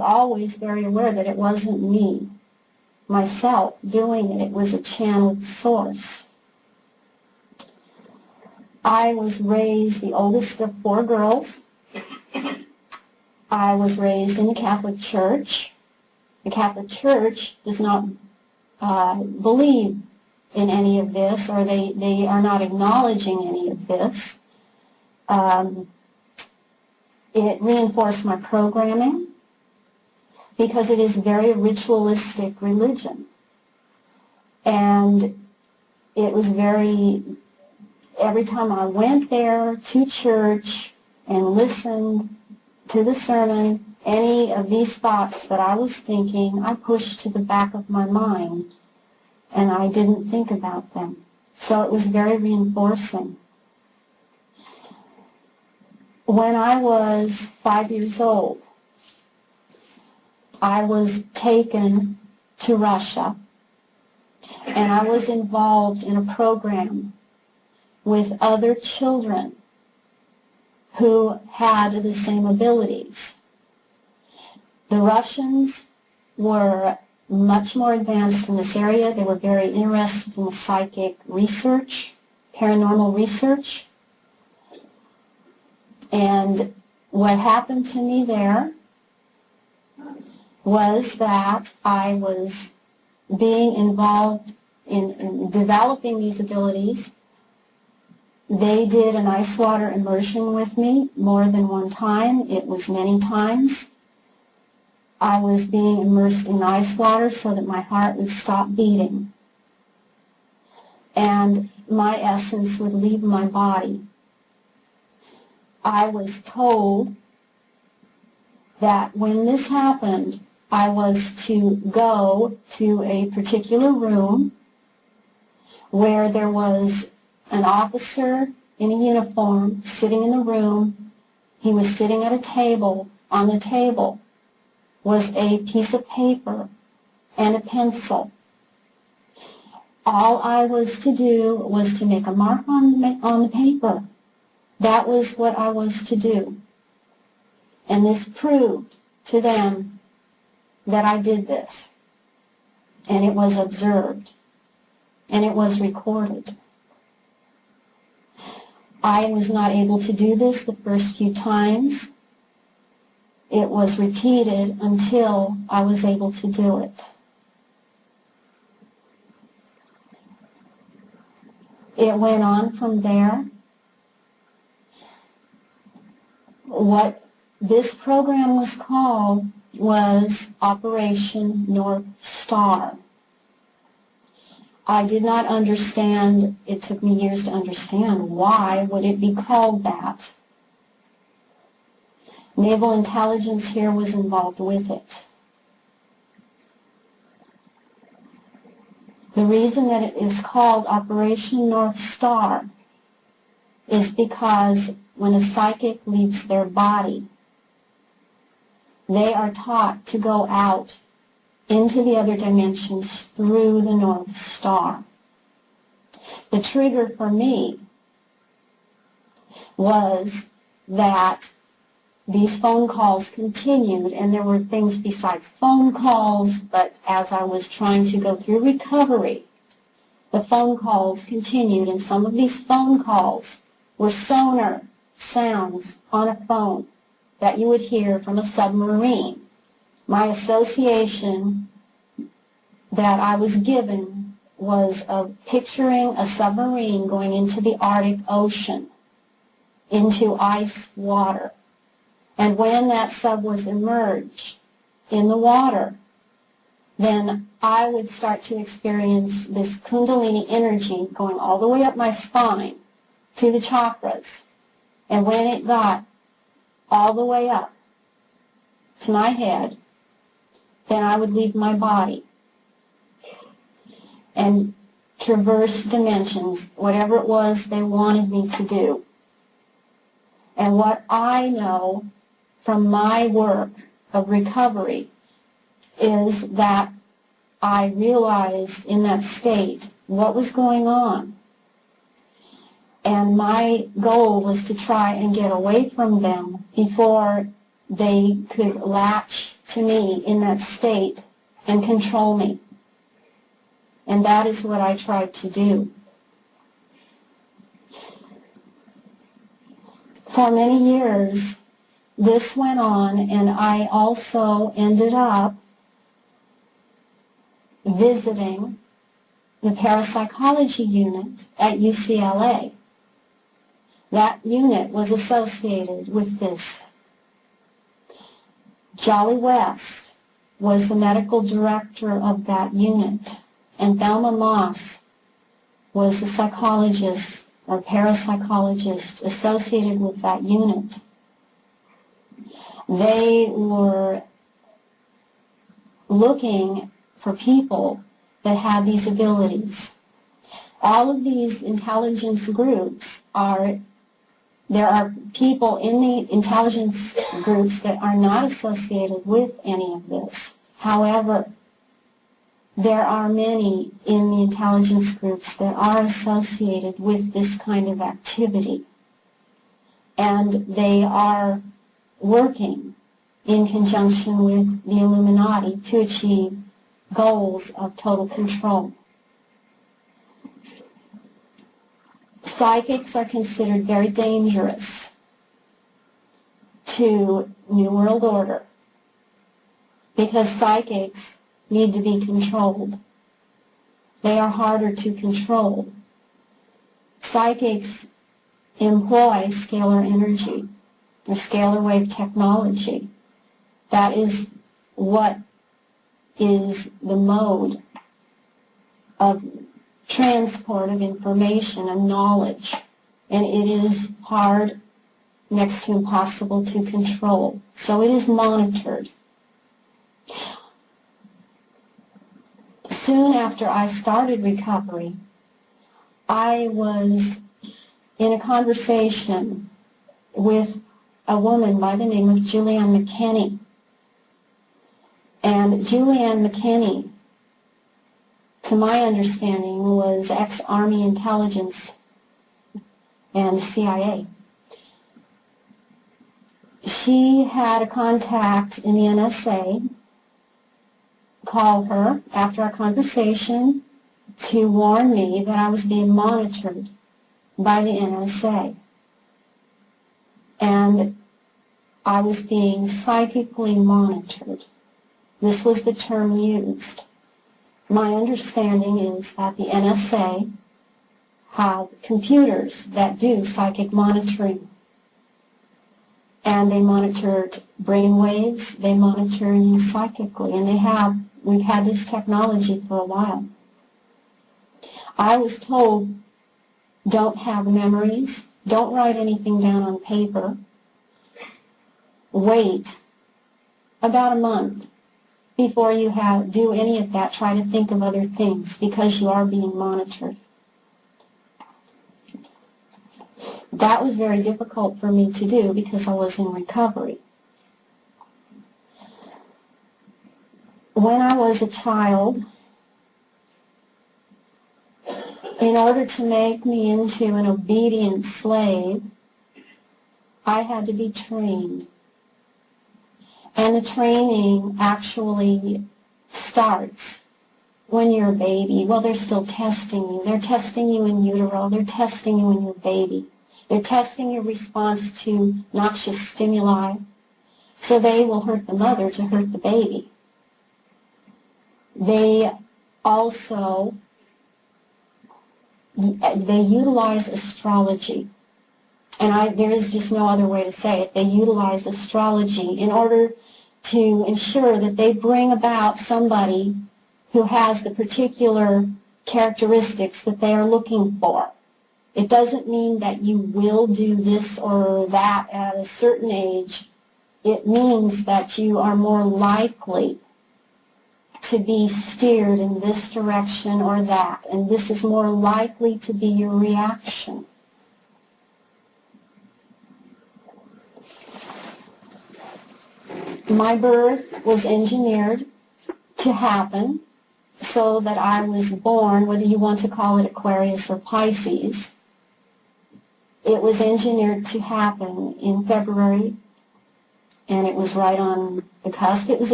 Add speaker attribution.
Speaker 1: always very aware that it wasn't me, myself, doing it. It was a channeled source. I was raised the oldest of 4 girls. I was raised in the Catholic Church. The Catholic Church does not believe in any of this, or they are not acknowledging any of this. It reinforced my programming because it is very ritualistic religion. And it was every time I went there to church and listened to the sermon, any of these thoughts that I was thinking, I pushed to the back of my mind, and I didn't think about them. So it was very reinforcing. When I was 5 years old, I was taken to Russia, and I was involved in a program with other children who had the same abilities. The Russians were much more advanced in this area. They were very interested in the psychic research, paranormal research. And what happened to me there was that I was being involved in developing these abilities. They did an ice water immersion with me more than one time. It was many times. I was being immersed in ice water so that my heart would stop beating, and my essence would leave my body. I was told that when this happened, I was to go to a particular room where there was an officer in a uniform sitting in the room. He was sitting at a table. On the table was a piece of paper and a pencil. All I was to do was to make a mark on the paper. That was what I was to do. And this proved to them that I did this. And it was observed. And it was recorded. I was not able to do this the first few times. It was repeated until I was able to do it. It went on from there. What this program was called was Operation North Star. I did not understand, it took me years to understand why would it be called that. Naval intelligence here was involved with it. The reason that it is called Operation North Star is because when a psychic leaves their body, they are taught to go out into the other dimensions through the North Star. The trigger for me was that these phone calls continued, and there were things besides phone calls, but as I was trying to go through recovery, the phone calls continued, and some of these phone calls were sonar sounds on a phone that you would hear from a submarine. My association that I was given was of picturing a submarine going into the Arctic Ocean, into ice water. And when that sub was immersed in the water, then I would start to experience this Kundalini energy going all the way up my spine to the chakras. And when it got all the way up to my head, then I would leave my body and traverse dimensions, whatever it was they wanted me to do. And what I know from my work of recovery is that I realized in that state what was going on. And my goal was to try and get away from them before they could latch to me in that state and control me. And that is what I tried to do. For many years, this went on, and I also ended up visiting the parapsychology unit at UCLA. That unit was associated with this. Jolly West was the medical director of that unit, and Thelma Moss was the psychologist or parapsychologist associated with that unit. They were looking for people that had these abilities. All of these intelligence groups there are people in the intelligence groups that are not associated with any of this. However, there are many in the intelligence groups that are associated with this kind of activity. And they are working in conjunction with the Illuminati to achieve goals of total control. Psychics are considered very dangerous to New World Order because psychics need to be controlled. They are harder to control. Psychics employ scalar energy or scalar wave technology. That is what is the mode of transport of information and knowledge, and it is hard, next to impossible to control. So it is monitored. Soon after I started recovery, I was in a conversation with a woman by the name of Julianne McKinney. And Julianne McKinney, to my understanding, was ex-Army intelligence and CIA. She had a contact in the NSA call her after our conversation to warn me that I was being monitored by the NSA. And I was being psychically monitored. This was the term used. My understanding is that the NSA have computers that do psychic monitoring. And they monitored brain waves, they monitor you psychically, and we've had this technology for a while. I was told, don't have memories, don't write anything down on paper, wait about a month before you do any of that. Try to think of other things because you are being monitored. That was very difficult for me to do because I was in recovery. When I was a child, in order to make me into an obedient slave, I had to be trained. And the training actually starts when you're a baby. Well, they're still testing you. They're testing you in utero. They're testing you when you're a baby. They're testing your response to noxious stimuli. So they will hurt the mother to hurt the baby. They also, they utilize astrology. And there is just no other way to say it. They utilize astrology in order to ensure that they bring about somebody who has the particular characteristics that they are looking for. It doesn't mean that you will do this or that at a certain age. It means that you are more likely to be steered in this direction or that, and this is more likely to be your reaction. My birth was engineered to happen so that I was born, whether you want to call it Aquarius or Pisces. It was engineered to happen in February, and it was right on the cusp. It was